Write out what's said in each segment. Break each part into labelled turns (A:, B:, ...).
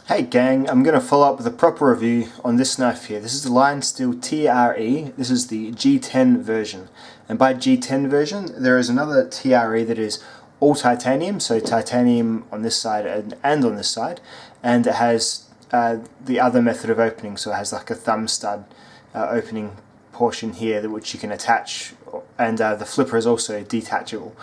A: Hey gang, I'm going to follow up with a proper review on this knife here. This is the Lionsteel TRE. This is the G10 version. And by G10 version, there is another TRE that is all titanium, so titanium on this side and on this side. And it has the other method of opening, so it has like a thumb stud opening portion here which you can attach, and the flipper is also detachable.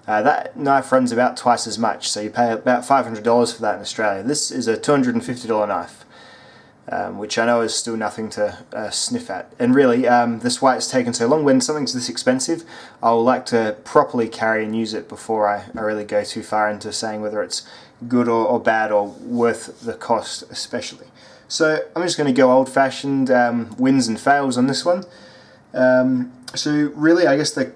A: That knife runs about twice as much, so you pay about $500 for that in Australia. This is a $250 knife, which I know is still nothing to sniff at. And really, this is why it's taken so long. When something's this expensive, I would like to properly carry and use it before I really go too far into saying whether it's good or bad or worth the cost especially. So I'm just going to go old-fashioned wins and fails on this one. So really, I guess the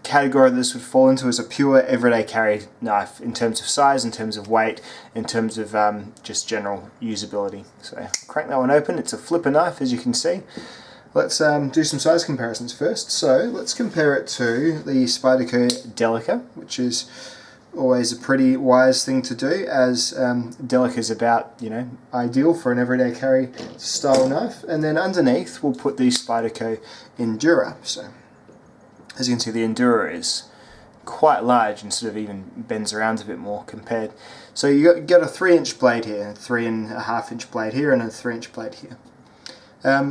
A: category this would fall into is a pure everyday carry knife in terms of size, in terms of weight, in terms of just general usability. So crank that one open. It's a flipper knife, as you can see. Let's do some size comparisons first. So let's compare it to the Spyderco Delica, which is always a pretty wise thing to do, as Delica is about, ideal for an everyday carry style knife. And then underneath we'll put the Spyderco Endura. So as you can see, the Endura is quite large and sort of even bends around a bit more compared. So you got a 3-inch blade here, a 3.5-inch blade here, and a 3-inch blade here.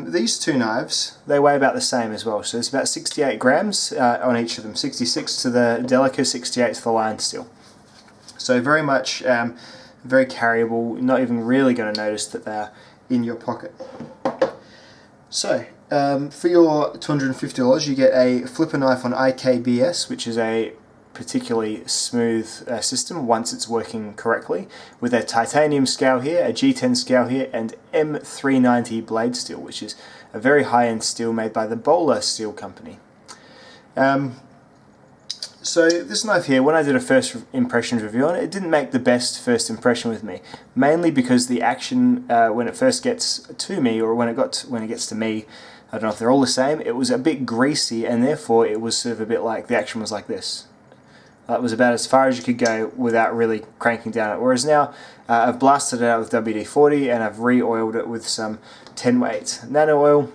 A: These two knives, they weigh about the same as well, so it's about 68 grams on each of them, 66 to the Delica, 68 to the Lionsteel. So very much, very carryable, not even really going to notice that they're in your pocket. So, for your $250 you get a flipper knife on IKBS, which is a particularly smooth system once it's working correctly, with a titanium scale here, a G10 scale here, and M390 blade steel, which is a very high-end steel made by the Bowler Steel Company. So this knife here, when I did a first impressions review on it, it didn't make the best first impression with me, mainly because the action when it first gets to me, or when it gets to me, I don't know if they're all the same, it was a bit greasy, and therefore it was sort of a bit like, the action was like this. That was about as far as you could go without really cranking down it. Whereas now, I've blasted it out with WD-40 and I've re-oiled it with some 10 weight nano oil,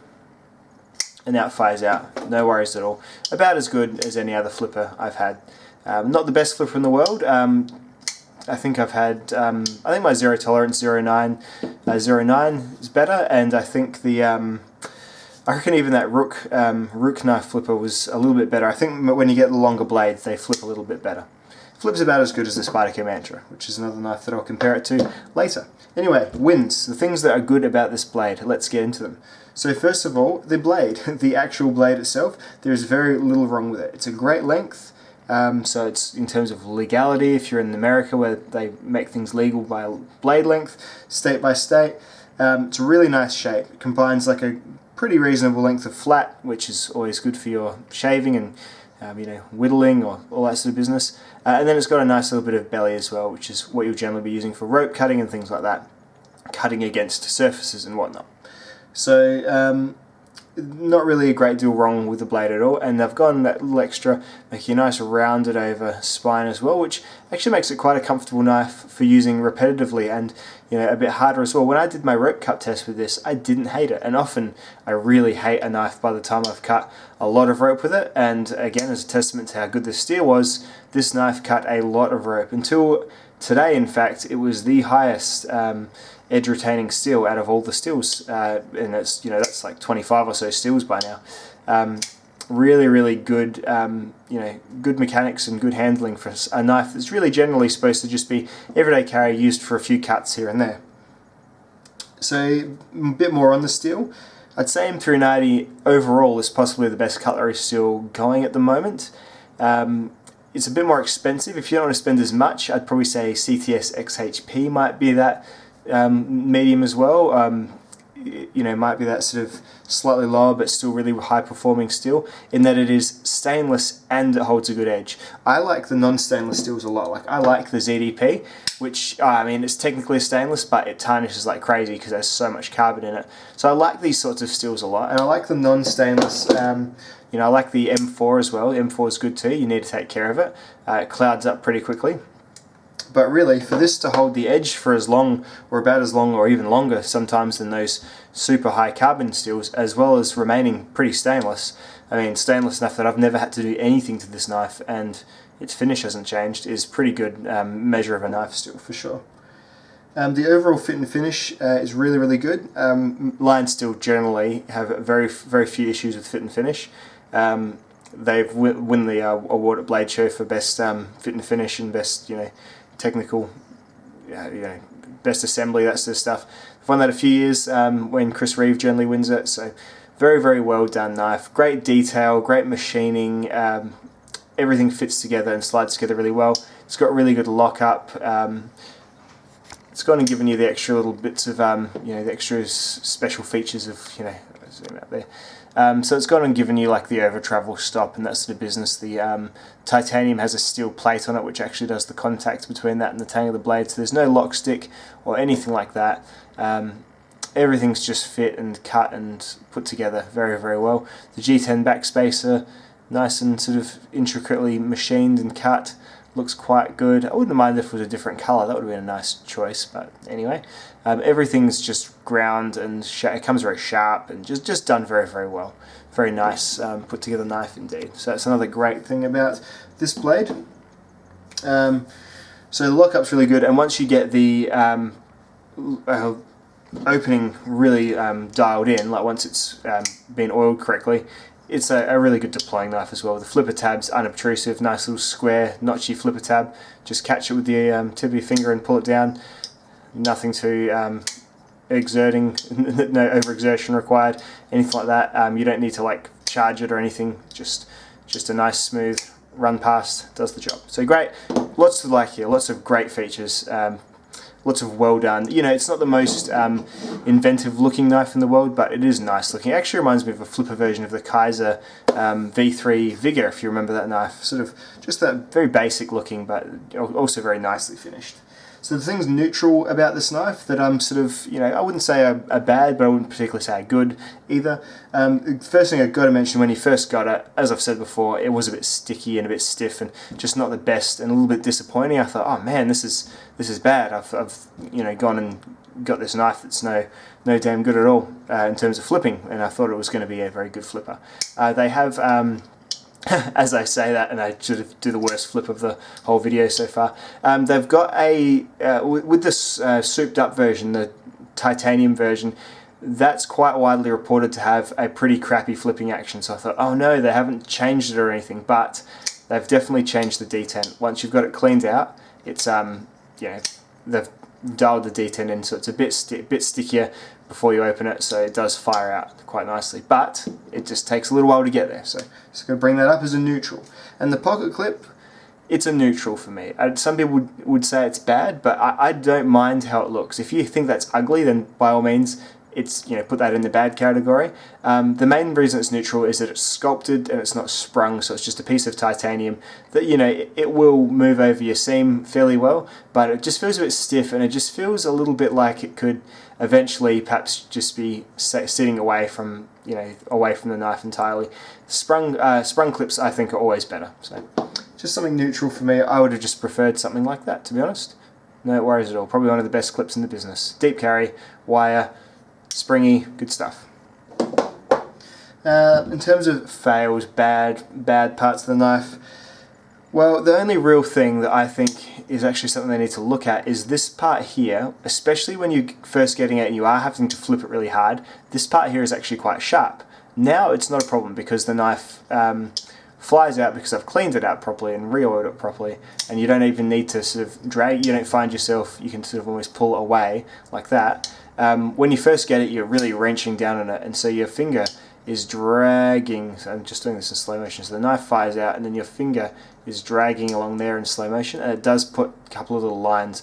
A: and now it fires out. No worries at all. About as good as any other flipper I've had. Not the best flipper in the world. I think I've had, I think my zero tolerance 09 is better, and I think the, I reckon even that Rook knife flipper was a little bit better. I think when you get the longer blades, they flip a little bit better. Flips about as good as the Spyderco Mantra, which is another knife that I'll compare it to later. Anyway, wins. The things that are good about this blade. Let's get into them. So first of all, the blade, the actual blade itself, there is very little wrong with it. It's a great length, so it's in terms of legality, if you're in America where they make things legal by blade length, state by state, it's a really nice shape. It combines like a pretty reasonable length of flat, which is always good for your shaving and whittling or all that sort of business. And then it's got a nice little bit of belly as well, which is what you'll generally be using for rope cutting and things like that, cutting against surfaces and whatnot. So not really a great deal wrong with the blade at all, and I've gone that little extra, making a nice rounded over spine as well, which actually makes it quite a comfortable knife for using repetitively, and a bit harder as well. When I did my rope cut test with this, I didn't hate it, and often I really hate a knife by the time I've cut a lot of rope with it. And again, as a testament to how good this steel was, this knife cut a lot of rope. Until today, in fact, it was the highest edge retaining steel out of all the steels, and it's that's like 25 or so steels by now. Really good, good mechanics and good handling for a knife that's really generally supposed to just be everyday carry, used for a few cuts here and there. So a bit more on the steel. I'd say M390 overall is possibly the best cutlery steel going at the moment. It's a bit more expensive. If you don't want to spend as much, I'd probably say CTS XHP might be that medium as well. Might be that sort of slightly lower but still really high performing steel, in that it is stainless and it holds a good edge. I like the non-stainless steels a lot. Like, I like the ZDP, which it's technically stainless, but it tarnishes like crazy because there's so much carbon in it. So I like these sorts of steels a lot, and I like the non-stainless. I like the M4 as well. M4 is good too. You need to take care of it. It clouds up pretty quickly. But really, for this to hold the edge for as long, or about as long, or even longer sometimes than those super high carbon steels, as well as remaining pretty stainless, I mean stainless enough that I've never had to do anything to this knife and its finish hasn't changed, is pretty good measure of a knife steel for sure. The overall fit and finish is really, really good. Lionsteel generally have very few issues with fit and finish. They've won the award at Blade Show for best fit and finish and best, technical, best assembly, that sort of stuff. I've won that a few years when Chris Reeve generally wins it. So very well done knife. Great detail, great machining. Everything fits together and slides together really well. It's got really good lockup. It's gone and given you the extra little bits of, the extra special features of, zoom out there. So it's gone and given you like the over travel stop and that sort of business. The titanium has a steel plate on it which actually does the contact between that and the tang of the blade, so there's no lock stick or anything like that. Everything's just fit and cut and put together very well. The G10 backspacer, nice and sort of intricately machined and cut. Looks quite good. I wouldn't mind if it was a different colour, that would have been a nice choice, but anyway. Everything's just ground and it comes very sharp and just done very well. Very nice put together knife indeed. So that's another great thing about this blade. So the lockup's really good, and once you get the opening really dialed in, like once it's been oiled correctly, it's a really good deploying knife as well. The flipper tab's unobtrusive, nice little square, notchy flipper tab. Just catch it with the tip of your finger and pull it down. Nothing too exerting, no overexertion required, anything like that. You don't need to like charge it or anything. Just a nice smooth run past, does the job. So great, lots to like here, lots of great features. Lots of well done. It's not the most inventive looking knife in the world, but it is nice looking. It actually reminds me of a flipper version of the Kaiser V3 Vigor, if you remember that knife. Sort of just that very basic looking, but also very nicely finished. So the things neutral about this knife that I'm sort of, I wouldn't say are bad, but I wouldn't particularly say are good either. First thing I've got to mention, when you first got it, as I've said before, it was a bit sticky and a bit stiff and just not the best and a little bit disappointing. I thought, oh man, this is bad. I've gone and got this knife that's no damn good at all in terms of flipping, and I thought it was going to be a very good flipper. They have as I say that, and I sort of do the worst flip of the whole video so far. They've got with this souped up version, the titanium version, that's quite widely reported to have a pretty crappy flipping action. So I thought, oh no, they haven't changed it or anything, but they've definitely changed the detent. Once you've got it cleaned out, it's they've dialed the detent in, so it's a bit stickier before you open it, so it does fire out quite nicely, but it just takes a little while to get there, so just going to bring that up as a neutral. And the pocket clip, it's a neutral for me. Some people would say it's bad, but I don't mind how it looks. If you think that's ugly, then by all means, it's put that in the bad category. The main reason it's neutral is that it's sculpted and it's not sprung, so it's just a piece of titanium that it will move over your seam fairly well, but it just feels a bit stiff, and it just feels a little bit like it could eventually perhaps just be sitting away from the knife entirely. Sprung clips I think are always better. So just something neutral for me. I would have just preferred something like that, to be honest. No worries at all. Probably one of the best clips in the business. Deep carry, wire, springy, good stuff. In terms of fails, bad parts of the knife, well, the only real thing that I think is actually something they need to look at is this part here, especially when you're first getting it and you are having to flip it really hard. This part here is actually quite sharp. Now it's not a problem because the knife flies out because I've cleaned it out properly and re-oiled it properly, and you don't even need to sort of drag. You don't find yourself, you can sort of almost pull it away like that. When you first get it, you're really wrenching down on it, and so your finger is dragging. So I'm just doing this in slow motion. So the knife fires out, and then your finger is dragging along there in slow motion, and it does put a couple of little lines.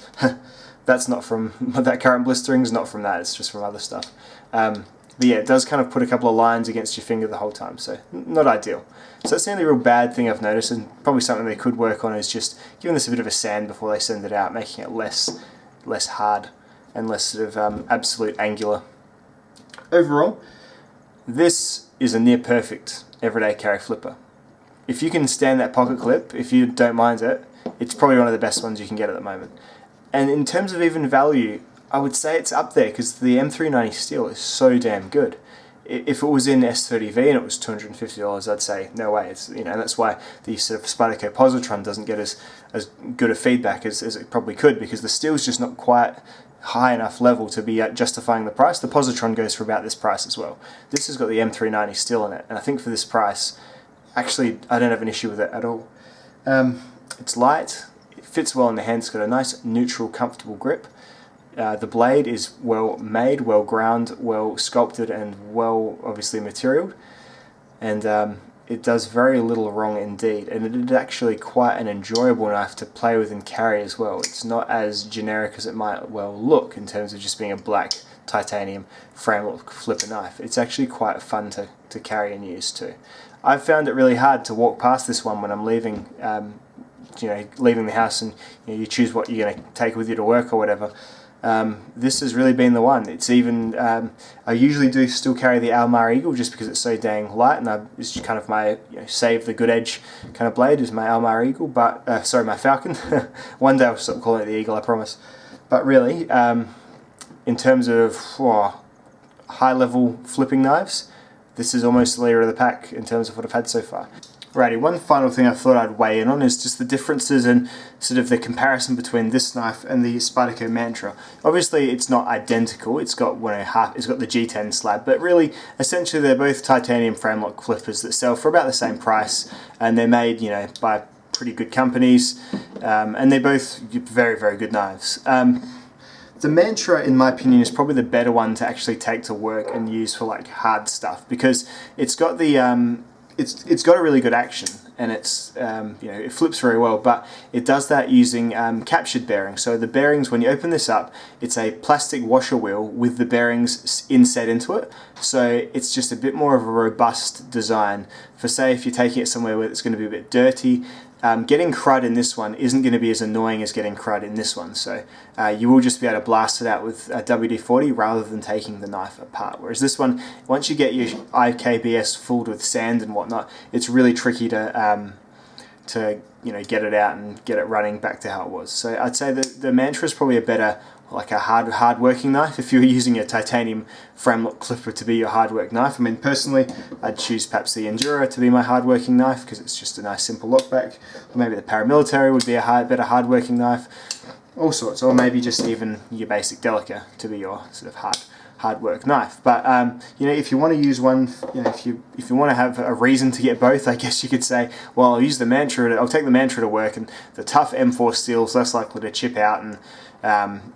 A: That's not from that current blistering is not from that. It's just from other stuff. But yeah, it does kind of put a couple of lines against your finger the whole time, so not ideal. So that's the only real bad thing I've noticed, and probably something they could work on is just giving this a bit of a sand before they send it out, making it less hard and less sort of absolute angular. Overall, this is a near perfect everyday carry flipper. If you can stand that pocket clip, if you don't mind it, it's probably one of the best ones you can get at the moment. And in terms of even value, I would say it's up there because the M390 steel is so damn good. If it was in S30V and it was $250, I'd say no way. It's, you know, that's why the sort of Spyderco Positron doesn't get as good a feedback as it probably could, because the steel's just not quite high enough level to be justifying the price. The Positron goes for about this price as well. This has got the M390 steel in it, and I think for this price, actually, I don't have an issue with it at all. It's light, it fits well in the hand, it's got a nice neutral, comfortable grip. The blade is well made, well ground, well sculpted, and well obviously materialed, and it does very little wrong indeed, and it is actually quite an enjoyable knife to play with and carry as well. It's not as generic as it might well look in terms of just being a black titanium frame lock flipper knife. It's actually quite fun to carry and use too. I've found it really hard to walk past this one when I'm leaving, leaving the house, and you choose what you're going to take with you to work or whatever. This has really been the one. It's even, I usually do still carry the Almar Eagle just because it's so dang light, and it's kind of my save the good edge kind of blade is my Almar Eagle, but, sorry, my Falcon. One day I'll stop calling it the Eagle, I promise. But really, in terms of high level flipping knives, this is almost the leader of the pack in terms of what I've had so far. Righty, one final thing I thought I'd weigh in on is just the differences and sort of the comparison between this knife and the Spyderco Mantra. Obviously it's not identical, it's got it's got the G10 slab, but really essentially they're both titanium frame lock flippers that sell for about the same price, and they're made by pretty good companies, and they're both very, very good knives. The Mantra, in my opinion, is probably the better one to actually take to work and use for like hard stuff, because it's got the it's got a really good action, and it's it flips very well, but it does that using captured bearings. So the bearings, when you open this up, it's a plastic washer wheel with the bearings inset into it, so it's just a bit more of a robust design for, say, if you're taking it somewhere where it's going to be a bit dirty. Getting crud in this one isn't going to be as annoying as getting crud in this one, so you will just be able to blast it out with a WD-40 rather than taking the knife apart. Whereas this one, once you get your IKBS filled with sand and whatnot, it's really tricky to get it out and get it running back to how it was. So I'd say that the Mantra is probably a better, like a hard working knife if you were using a titanium frame lock clipper to be your hard work knife. I mean, personally, I'd choose perhaps the Enduro to be my hard working knife because it's just a nice simple lock back. Or maybe the Paramilitary would be a better hard working knife. All sorts. Or maybe just even your basic Delica to be your sort of hard work knife. But if you want to use one, if you want to have a reason to get both, I guess you could say, well, I'll use the Mantra. I'll take the Mantra to work, and the tough M4 steel is less likely to chip out, and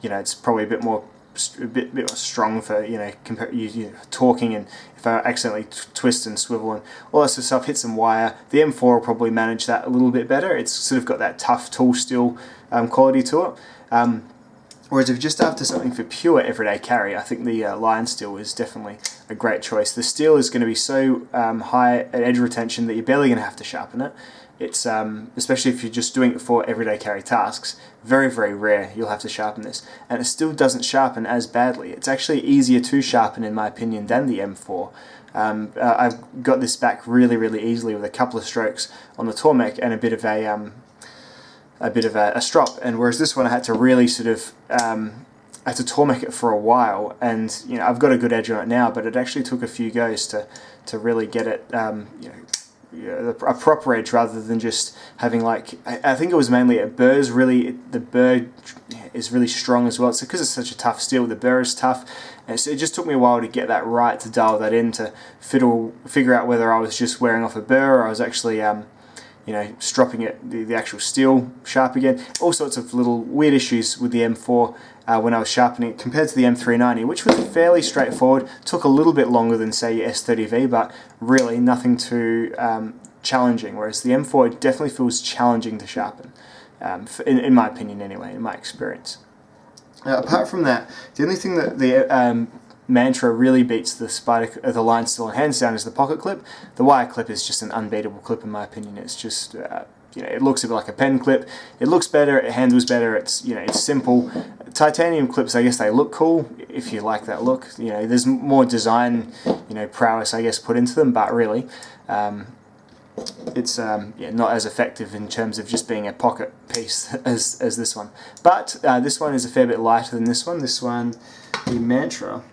A: it's probably a bit more strong for torquing, and if I accidentally twist and swivel and all that sort of stuff, hit some wire. The M4 will probably manage that a little bit better. It's sort of got that tough tool steel quality to it. Whereas if you're just after something for pure everyday carry, I think the Lionsteel is definitely a great choice. The steel is going to be so high at edge retention that you're barely going to have to sharpen it. It's especially if you're just doing it for everyday carry tasks, very, very rare you'll have to sharpen this. And it still doesn't sharpen as badly. It's actually easier to sharpen, in my opinion, than the M4. I've got this back really, really easily with a couple of strokes on the Tormek and a bit of a strop, and whereas this one I had to really sort of I had to Tormek it for a while, and I've got a good edge on it now, but it actually took a few goes to really get it a proper edge, rather than just having I think it was mainly the burr is really strong as well. It's because it's such a tough steel, the burr is tough, and so it just took me a while to get that right, to dial that in, to figure out whether I was just wearing off a burr or I was actually stropping it, the actual steel sharp again. All sorts of little weird issues with the M4 when I was sharpening it compared to the M390, which was fairly straightforward. Took a little bit longer than, say, your S30V, but really nothing too challenging, whereas the M4 definitely feels challenging to sharpen, in my opinion anyway, in my experience. Apart from that, the only thing that the Mantra really beats the Lionsteel hands down is the pocket clip. The wire clip is just an unbeatable clip, in my opinion. It's just it looks a bit like a pen clip. It looks better, it handles better. It's it's simple. Titanium clips, I guess they look cool if you like that look. There's more design prowess, I guess, put into them, but really it's yeah, not as effective in terms of just being a pocket piece as this one. But this one is a fair bit lighter than this one. This one, the Mantra,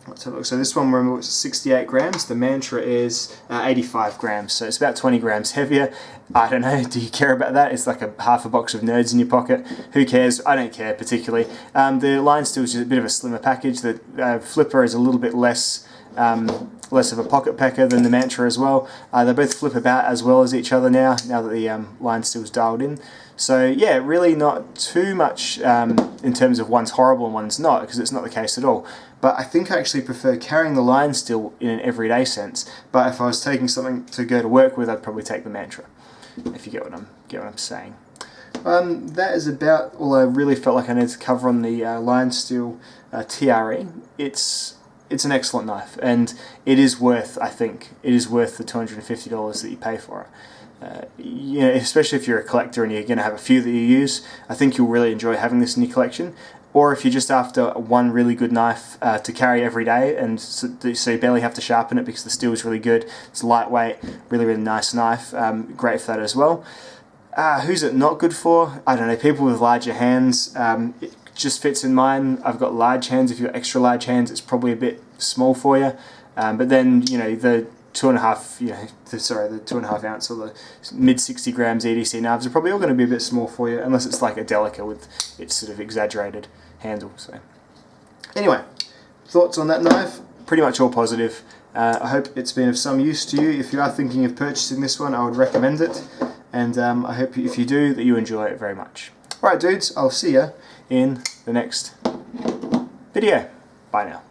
A: let's have a look. So this one, remember, it's 68 grams. The Mantra is 85 grams, so it's about 20 grams heavier. I don't know, do you care about that? It's like half a box of nerds in your pocket. Who cares? I don't care particularly. The Lionsteel is just a bit of a slimmer package. The Flipper is a little bit less of a pocket packer than the Mantra as well. They both flip about as well as each other now that the Lionsteel's dialed in. So yeah, really not too much in terms of one's horrible and one's not, because it's not the case at all. But I think I actually prefer carrying the Lionsteel in an everyday sense. But if I was taking something to go to work with, I'd probably take the Mantra, if you get what I'm saying. That is about all I really felt like I needed to cover on the Lionsteel TRE. It's an excellent knife, and it is worth, I think, the $250 that you pay for it. You know, especially if you're a collector and you're going to have a few that you use, I think you'll really enjoy having this in your collection. Or if you're just after one really good knife to carry every day, and so you barely have to sharpen it because the steel is really good, it's lightweight, really, really nice knife, great for that as well. Who's it not good for? I don't know, people with larger hands. It just fits in mine. I've got large hands. If you've got extra large hands, it's probably a bit small for you. But then, you know, the 2.5 ounce or the mid 60 grams EDC knives are probably all going to be a bit small for you, unless it's like a Delica with its sort of exaggerated handle. So anyway, thoughts on that knife? Pretty much all positive. I hope it's been of some use to you. If you are thinking of purchasing this one, I would recommend it, and I hope if you do that you enjoy it very much. Alright dudes, I'll see you in the next video. Bye now.